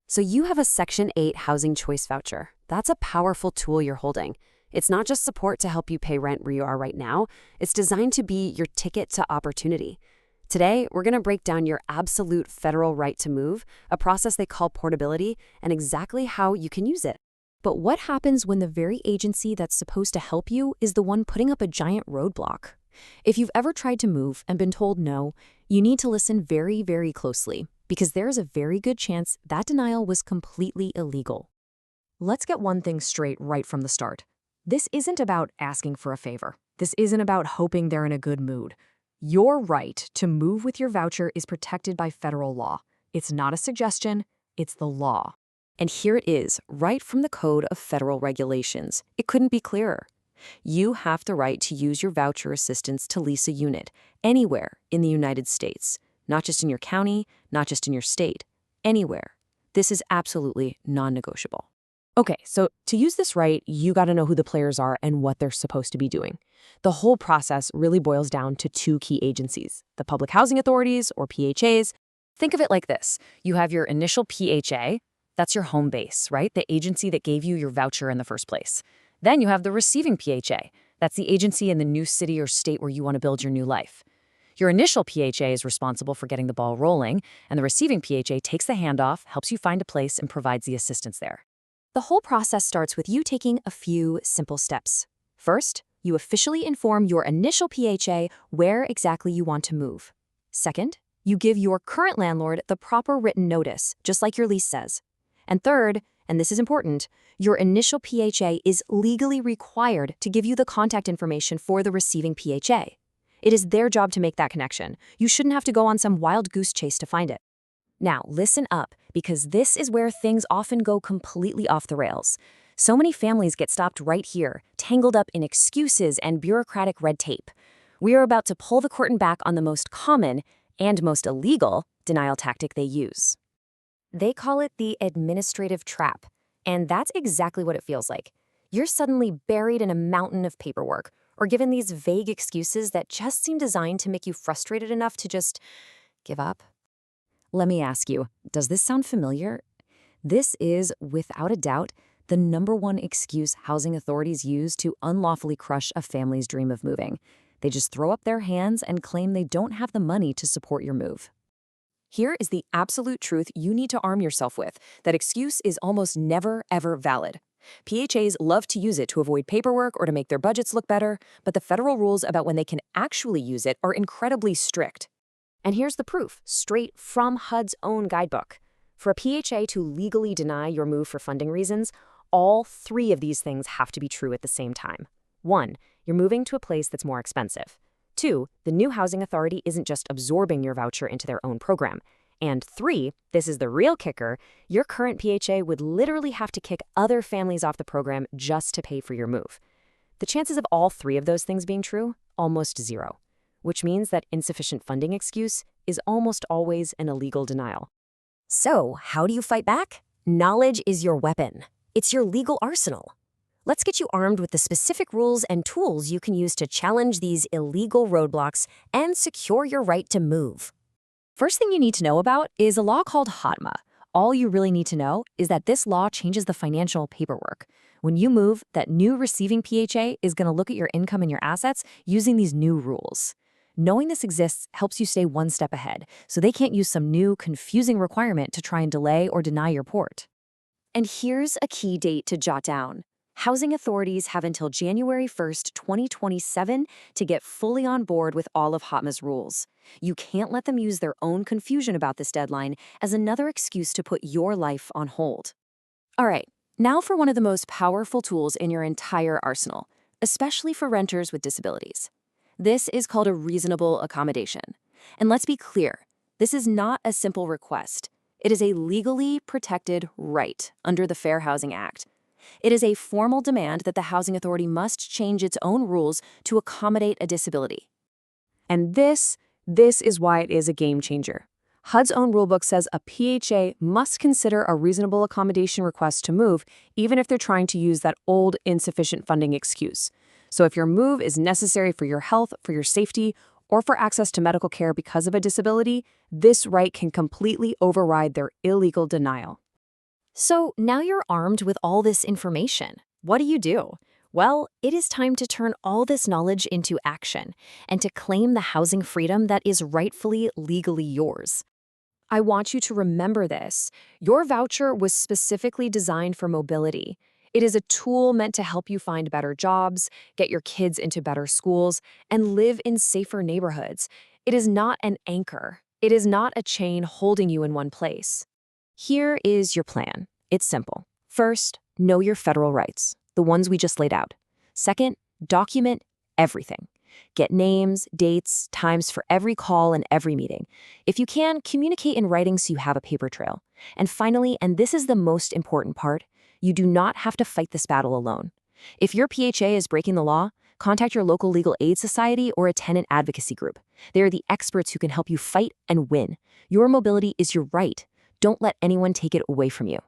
So you have a Section 8 housing choice voucher. That's a powerful tool you're holding. It's not just support to help you pay rent where you are right now. It's designed to be your ticket to opportunity. Today, we're going to break down your absolute federal right to move, a process they call portability, and exactly how you can use it. But what happens when the very agency that's supposed to help you is the one putting up a giant roadblock? If you've ever tried to move and been told no, you need to listen very, very closely, because there's a very good chance that denial was completely illegal. Let's get one thing straight right from the start. This isn't about asking for a favor. This isn't about hoping they're in a good mood. Your right to move with your voucher is protected by federal law. It's not a suggestion, it's the law. And here it is, right from the Code of Federal Regulations. It couldn't be clearer. You have the right to use your voucher assistance to lease a unit anywhere in the United States, not just in your county, not just in your state, anywhere. This is absolutely non-negotiable. Okay, so to use this right, you got to know who the players are and what they're supposed to be doing. The whole process really boils down to two key agencies, the public housing authorities, or PHAs. Think of it like this. You have your initial PHA, that's your home base, right? The agency that gave you your voucher in the first place. Then you have the receiving PHA. That's the agency in the new city or state where you want to build your new life. Your initial PHA is responsible for getting the ball rolling, and the receiving PHA takes the handoff, helps you find a place, and provides the assistance there. The whole process starts with you taking a few simple steps. First, you officially inform your initial PHA where exactly you want to move. Second, you give your current landlord the proper written notice, just like your lease says. And third, and this is important, your initial PHA is legally required to give you the contact information for the receiving PHA. It is their job to make that connection. You shouldn't have to go on some wild goose chase to find it. Now, listen up, because this is where things often go completely off the rails. So many families get stopped right here, tangled up in excuses and bureaucratic red tape. We are about to pull the curtain back on the most common and most illegal denial tactic they use. They call it the administrative trap, and that's exactly what it feels like. You're suddenly buried in a mountain of paperwork, or given these vague excuses that just seem designed to make you frustrated enough to just give up. Let me ask you, does this sound familiar? This is, without a doubt, the #1 excuse housing authorities use to unlawfully crush a family's dream of moving. They just throw up their hands and claim they don't have the money to support your move. Here is the absolute truth you need to arm yourself with. That excuse is almost never, ever valid. PHAs love to use it to avoid paperwork or to make their budgets look better, but the federal rules about when they can actually use it are incredibly strict. And here's the proof, straight from HUD's own guidebook. For a PHA to legally deny your move for funding reasons, all 3 of these things have to be true at the same time. 1, you're moving to a place that's more expensive. 2, the new housing authority isn't just absorbing your voucher into their own program. And 3, this is the real kicker, your current PHA would literally have to kick other families off the program just to pay for your move. The chances of all 3 of those things being true? Almost 0. Which means that insufficient funding excuse is almost always an illegal denial. So, how do you fight back? Knowledge is your weapon. It's your legal arsenal. Let's get you armed with the specific rules and tools you can use to challenge these illegal roadblocks and secure your right to move. First thing you need to know about is a law called HOTMA. All you really need to know is that this law changes the financial paperwork. When you move, that new receiving PHA is going to look at your income and your assets using these new rules. Knowing this exists helps you stay one step ahead, so they can't use some new, confusing requirement to try and delay or deny your port. And here's a key date to jot down. Housing authorities have until January 1st, 2027 to get fully on board with all of HOTMA's rules. You can't let them use their own confusion about this deadline as another excuse to put your life on hold. All right, now for one of the most powerful tools in your entire arsenal, especially for renters with disabilities. This is called a reasonable accommodation. And let's be clear, this is not a simple request. It is a legally protected right under the Fair Housing Act. It is a formal demand that the housing authority must change its own rules to accommodate a disability. And this is why it is a game changer. HUD's own rulebook says a PHA must consider a reasonable accommodation request to move, even if they're trying to use that old insufficient funding excuse. So if your move is necessary for your health, for your safety, or for access to medical care because of a disability, this right can completely override their illegal denial. So now you're armed with all this information. What do? Well, it is time to turn all this knowledge into action and to claim the housing freedom that is rightfully legally yours. I want you to remember this. Your voucher was specifically designed for mobility. It is a tool meant to help you find better jobs, get your kids into better schools, and live in safer neighborhoods. It is not an anchor. It is not a chain holding you in one place. Here is your plan. It's simple. First, know your federal rights, the ones we just laid out. Second, document everything. Get names, dates, times for every call and every meeting. If you can, communicate in writing so you have a paper trail. And finally, and this is the most important part, you do not have to fight this battle alone. If your PHA is breaking the law, contact your local legal aid society or a tenant advocacy group. They are the experts who can help you fight and win. Your mobility is your right. Don't let anyone take it away from you.